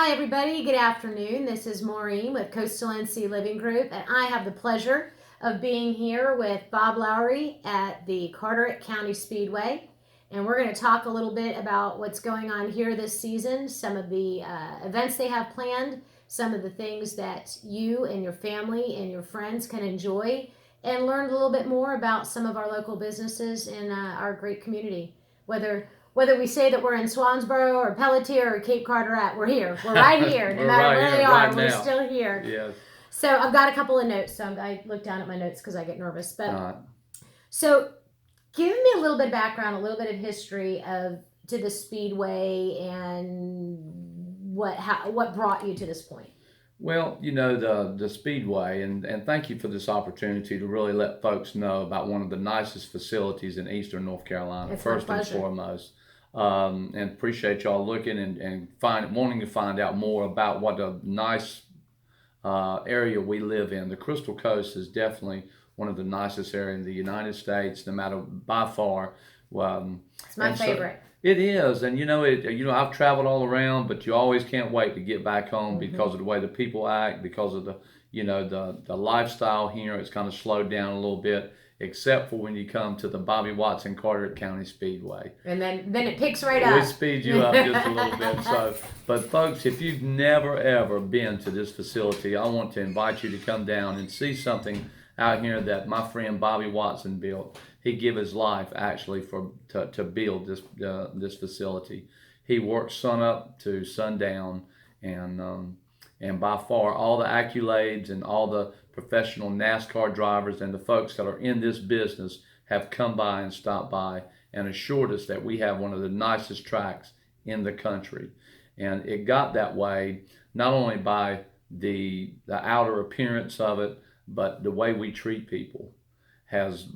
Hi, everybody. Good afternoon. This is Maureen with Coastal NC Living Group, and I have the pleasure of being here with Bob Lowrey at the Carteret County Speedway. And we're going to talk a little bit about what's going on here this season, some of the events they have planned, some of the things that you and your family and your friends can enjoy, and learn a little bit more about some of our local businesses in our great community. Whether we say that we're in Swansboro or Pelletier or Cape Carteret, we're here. We're right here. No matter where they are, we're still here. Yes. So I've got a couple of notes. So I look down at my notes because I get nervous. But so give me a little bit of background, a little bit of history to the Speedway and what brought you to this point. Well, the Speedway, and thank you for this opportunity to really let folks know about one of the nicest facilities in Eastern North Carolina, It's first my and pleasure. foremost. And appreciate y'all looking and wanting to find out more about what a nice area we live in. The Crystal Coast is definitely one of the nicest areas in the United States, no matter by far. It's my favorite. It is, and I've traveled all around, but you always can't wait to get back home because of the way the people act, because of the lifestyle here. It's kind of slowed down a little bit, except for when you come to the Bobby Watson Carteret County Speedway. And then it picks right up. We speed you up just a little bit. But folks, if you've never ever been to this facility, I want to invite you to come down and see something out here that my friend Bobby Watson built. He gave his life actually to build this facility. He worked sun up to sundown, and by far all the accolades and all the professional NASCAR drivers and the folks that are in this business have come by and stopped by and assured us that we have one of the nicest tracks in the country. And it got that way not only by the outer appearance of it, but the way we treat people has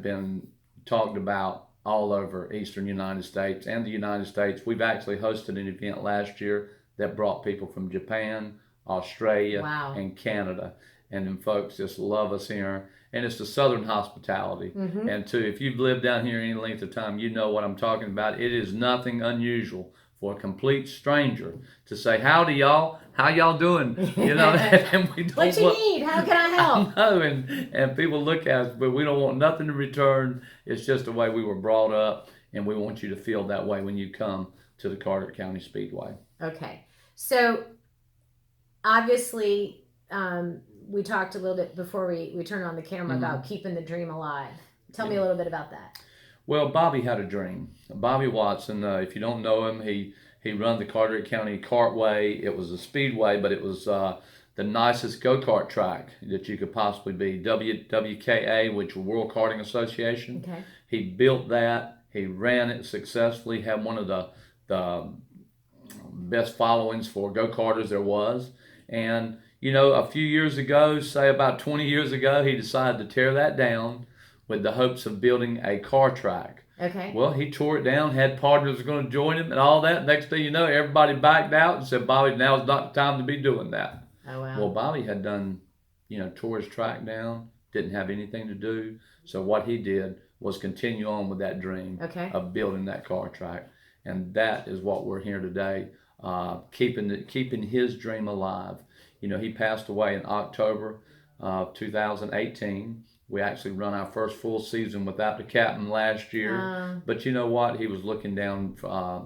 been talked about all over Eastern United States and the United States. We've actually hosted an event last year that brought people from Japan, Australia, Wow. and Canada. And then folks just love us here. And it's the Southern hospitality. And too, if you've lived down here any length of time, you know what I'm talking about. It is nothing unusual for a complete stranger to say, "Howdy, y'all. How y'all doing?" And we don't What you need? How can I help? I know, and people look at us, but we don't want nothing in return. It's just the way we were brought up, and we want you to feel that way when you come to the Carteret County Speedway. Okay. So obviously, we talked a little bit before we turned on the camera about keeping the dream alive. Tell me a little bit about that. Well, Bobby had a dream. Bobby Watson, if you don't know him, he run the Carteret County Kartway. It was a speedway, but it was the nicest go-kart track that you could possibly be. WKA, which was World Karting Association. Okay. He built that. He ran it successfully. Had one of the best followings for go-karters there was. And a few years ago, say about 20 years ago, he decided to tear that down with the hopes of building a car track. Okay. Well, he tore it down, had partners going to join him and all that. Next thing you know, everybody backed out and said, "Bobby, now's not the time to be doing that." Oh, wow. Well, Bobby had done, tore his track down, didn't have anything to do. So what he did was continue on with that dream of building that car track. And that is what we're here today, keeping his dream alive. He passed away in October of 2018. We actually run our first full season without the captain last year. But you know what? He was looking down.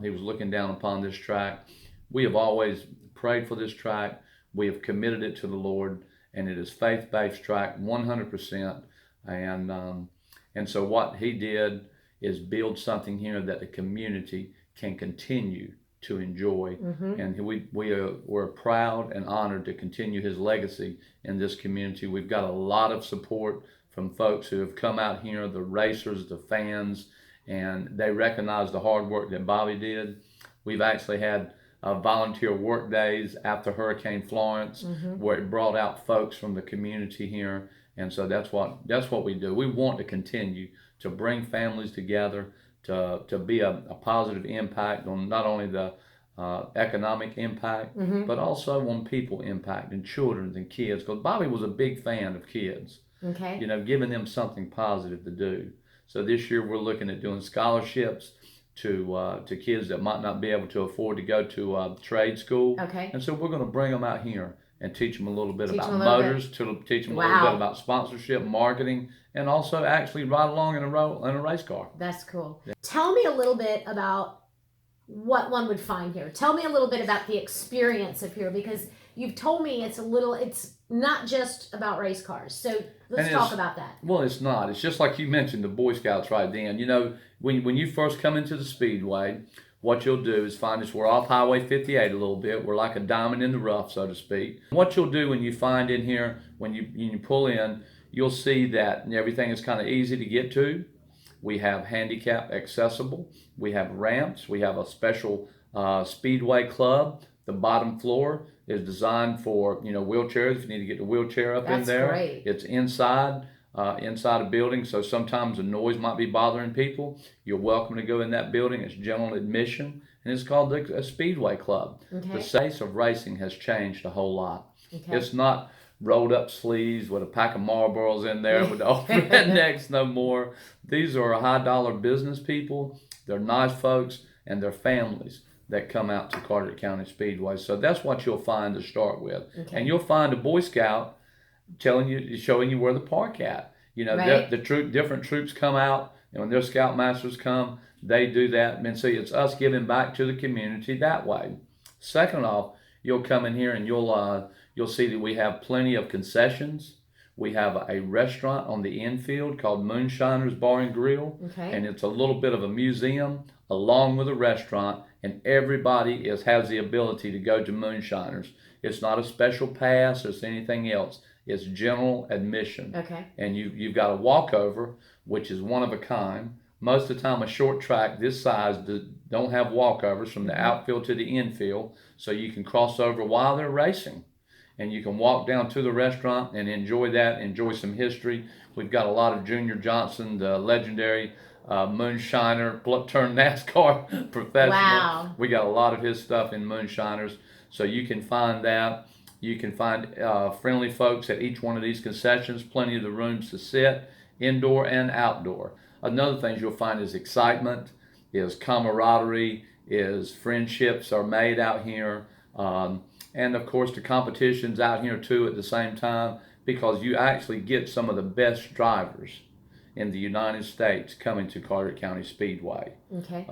He was looking down upon this track. We have always prayed for this track. We have committed it to the Lord, and it is faith-based track, 100%. And so what he did is build something here that the community can continue to enjoy. And we're proud and honored to continue his legacy in this community. We've got a lot of support from folks who have come out here, the racers, the fans, and they recognize the hard work that Bobby did. We've actually had volunteer work days after Hurricane Florence, where it brought out folks from the community here. And so that's what we do. We want to continue to bring families together, to be a positive impact on not only the economic impact, but also on people impact and children and kids. Because Bobby was a big fan of kids. Okay. Giving them something positive to do. So this year we're looking at doing scholarships to kids that might not be able to afford to go to trade school. Okay. And so we're going to bring them out here and teach them a little bit about motors, to teach them a little bit about sponsorship, marketing, and also actually ride along in a race car. That's cool. Yeah. Tell me a little bit about what one would find here. Tell me a little bit about the experience of here, because you've told me it's not just about race cars. So let's talk about that. Well, it's not. It's just like you mentioned, the Boy Scouts right then. You know, when you first come into the Speedway, what you'll do is find us. We're off Highway 58 a little bit. We're like a diamond in the rough, so to speak. What you'll do when you find in here, when you pull in, you'll see that everything is kind of easy to get to. We have handicap accessible. We have ramps. We have a special Speedway club. The bottom floor is designed for wheelchairs. If you need to get the wheelchair up in there, great. It's inside a building, so sometimes the noise might be bothering people. You're welcome to go in that building. It's general admission, and it's called a Speedway Club. Okay. The face of racing has changed a whole lot. Okay. It's not rolled up sleeves with a pack of Marlboros in there with the old rednecks no more. These are high dollar business people. They're nice folks, and they're families that come out to Carteret County Speedway. So that's what you'll find to start with. Okay. And you'll find a Boy Scout showing you where to park at. Different troops come out, and when their Scoutmasters come, they do that. And so it's us giving back to the community that way. Second off, you'll come in here and you'll see that we have plenty of concessions. We have a restaurant on the infield called Moonshiners Bar and Grill. Okay. And it's a little bit of a museum along with a restaurant, and everybody has the ability to go to Moonshiners. It's not a special pass or anything else. It's general admission. Okay. And you've got a walkover, which is one of a kind. Most of the time, a short track this size don't have walkovers from the outfield to the infield, so you can cross over while they're racing. And you can walk down to the restaurant and enjoy some history. We've got a lot of Junior Johnson, the legendary moonshiner turned NASCAR professional. Wow. We got a lot of his stuff in Moonshiners, so you can find that. You can find friendly folks at each one of these concessions, plenty of the rooms to sit, indoor and outdoor. Another thing you'll find is excitement, is camaraderie, is friendships are made out here. And of course the competition's out here too at the same time, because you actually get some of the best drivers in the United States coming to Carteret County Speedway. Okay.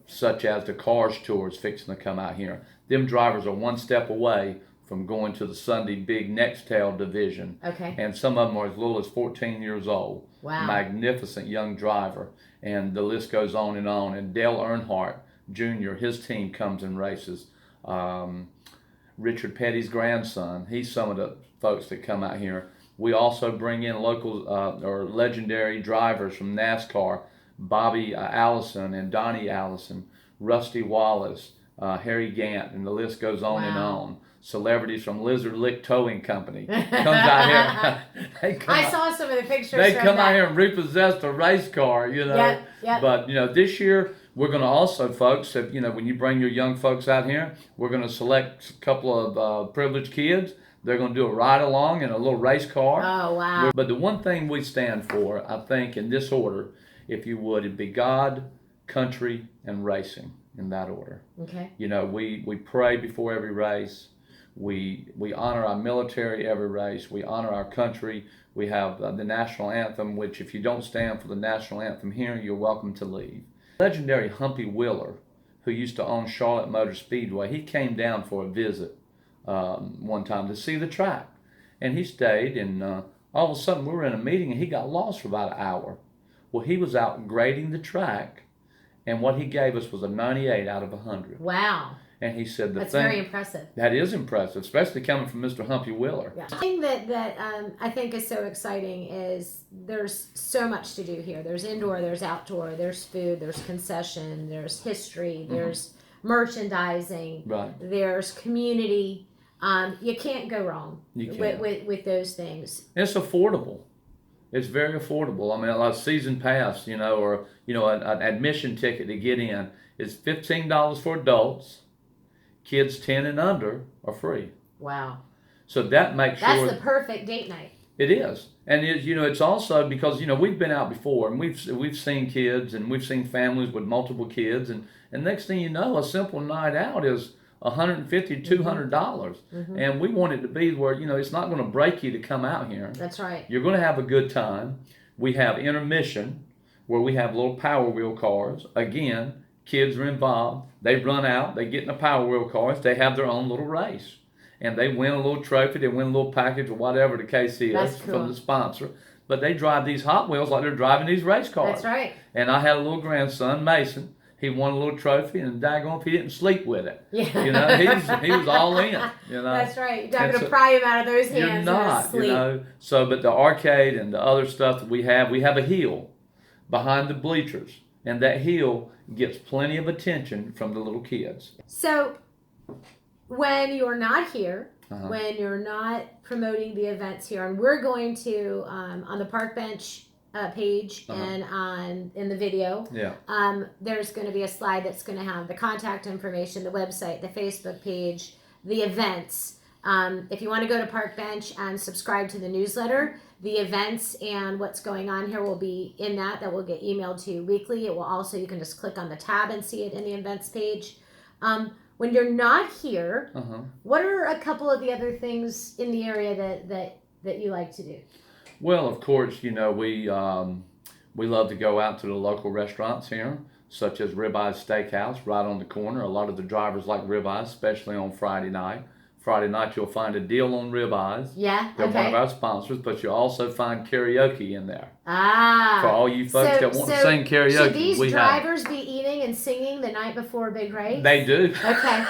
Such as the Cars Tours fixing to come out here. Them drivers are one step away from going to the Sunday Big Nextel division. Okay. And some of them are as little as 14 years old. Wow. Magnificent young driver. And the list goes on. And Dale Earnhardt Jr., his team comes and races. Richard Petty's grandson, he's some of the folks that come out here. We also bring in local or legendary drivers from NASCAR, Bobby Allison and Donnie Allison, Rusty Wallace, Harry Gant, and the list goes on and on. Celebrities from Lizard Lick Towing Company comes out here. I saw some of the pictures. They come out here and repossess a race car, Yep. But this year we're going to also, folks, when you bring your young folks out here, we're going to select a couple of privileged kids. They're going to do a ride along in a little race car. Oh, wow. But the one thing we stand for, I think, in this order, if you would, it'd be God, country, and racing, in that order. Okay. We pray before every race. We honor our military every race. We honor our country. We have the national anthem, which if you don't stand for the national anthem here, you're welcome to leave. Legendary Humpy Wheeler, who used to own Charlotte Motor Speedway, he came down for a visit one time to see the track. And he stayed, and all of a sudden we were in a meeting and he got lost for about an hour. Well, he was out grading the track, and what he gave us was a 98 out of 100. Wow. And he said that's very impressive. That is impressive, especially coming from Mr. Humpy Wheeler. Yeah. The thing that I think is so exciting is there's so much to do here. There's indoor, there's outdoor, there's food, there's concession, there's history, there's merchandising, there's community. You can't go wrong with those things. It's affordable. It's very affordable. I mean, like a season pass, or an admission ticket to get in is $15 for adults. Kids 10 and under are free. Wow. So that makes sure... That's the perfect date night. It is, and it's also because we've been out before, and we've seen kids, and we've seen families with multiple kids, and next thing you know, a simple night out is $150, $200, and we want it to be where it's not going to break you to come out here. That's right. You're going to have a good time. We have intermission, where we have little Power Wheel cars. Again, kids are involved. They run out. They get in the Power Wheel cars. They have their own little race. And they win a little trophy, they win a little package or whatever the case is from the sponsor. But they drive these Hot Wheels like they're driving these race cars. That's right. And I had a little grandson, Mason. He won a little trophy, and daggone if he didn't sleep with it. Yeah. He was all in. That's right. You're not going to pry him out of those hands. You're not. Sleep. So, but the arcade and the other stuff that we have a hill behind the bleachers, and that hill gets plenty of attention from the little kids. So, when you're not here, when you're not promoting the events here, and we're going to on the park bench page and in the video, there's going to be a slide that's going to have the contact information, the website, the Facebook page, the events. If you want to go to Park Bench and subscribe to the newsletter, the events and what's going on here will be in that will get emailed to you weekly. It will also, you can just click on the tab and see it in the events page. When you're not here, what are a couple of the other things in the area that you like to do? Well, of course, we love to go out to the local restaurants here, such as Ribeye Steakhouse right on the corner. A lot of the drivers like ribeyes, especially on Friday night. Friday night, you'll find a deal on ribeyes. Yeah, They're one of our sponsors, but you'll also find karaoke in there. Ah. For all you folks that want to sing karaoke. Should these drivers be eating and singing the night before a big race? They do. Okay.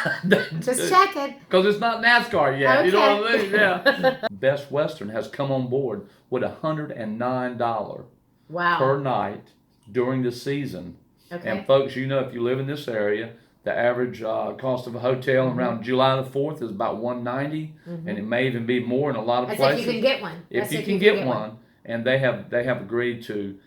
Just checking. Because it's not NASCAR yet. Okay. You know what I mean? Yeah. Best Western has come on board with $109 per night during the season. Okay. And folks, if you live in this area, the average cost of a hotel around July the 4th is about $190, and it may even be more in a lot of places. If you can get one. If you can get one. And they have agreed to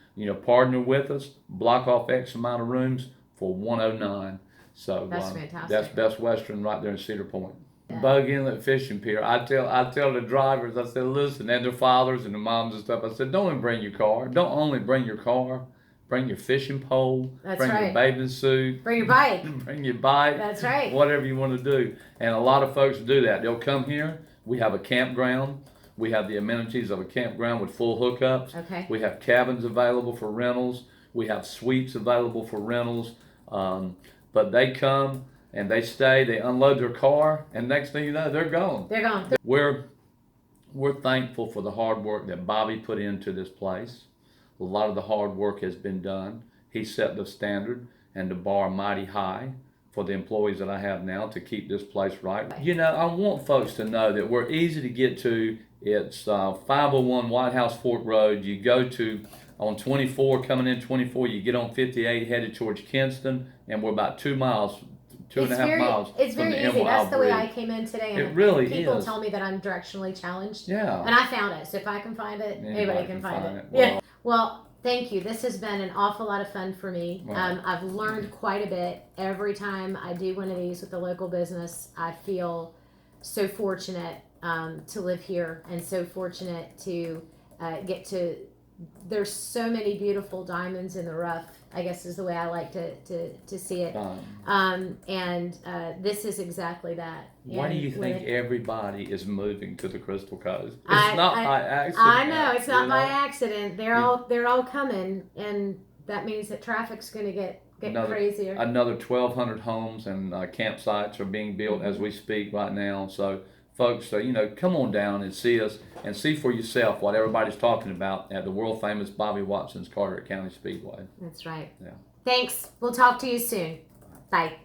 partner with us, block off X amount of rooms for $109. So that's fantastic. That's Best Western right there in Cedar Point. Yeah. Bug Inlet Fishing Pier. I tell the drivers, I said, listen, and their fathers and their moms and stuff, I said, don't only bring your car. Don't only bring your car. Bring your fishing pole. That's bring right. your bathing suit. Bring your bike. Bring your bike. That's right. Whatever you want to do. And a lot of folks do that. They'll come here. We have a campground. We have the amenities of a campground with full hookups. Okay. We have cabins available for rentals. We have suites available for rentals. But they come and they stay. They unload their car, and next thing you know, they're gone. They're gone. We're thankful for the hard work that Bobby put into this place. A lot of the hard work has been done. He set the standard and the bar mighty high for the employees that I have now to keep this place right. I want folks to know that we're easy to get to. It's 501 White House Fork Road. You go to on 24, coming in 24, you get on 58 headed towards Kinston, and we're about 2 miles, 2.5 miles. It's very easy. That's the way I came in today. And it really is. People tell me that I'm directionally challenged. Yeah. And I found it. So if I can find it, anybody can find it. Yeah. Well, thank you. This has been an awful lot of fun for me. Wow. I've learned quite a bit. Every time I do one of these with a local business, I feel so fortunate to live here and so fortunate to get to. There's so many beautiful diamonds in the rough, I guess is the way I like to see it. This is exactly that. Why do you think everybody is moving to the Crystal Coast? It's not by accident. I know, it's not by accident. They're all coming, and that means that traffic's going to get crazier. Another 1,200 homes and campsites are being built as we speak right now. So folks, come on down and see us and see for yourself what everybody's talking about at the world famous Bobby Watson's Carteret County Speedway. That's right. Yeah. Thanks. We'll talk to you soon. Bye.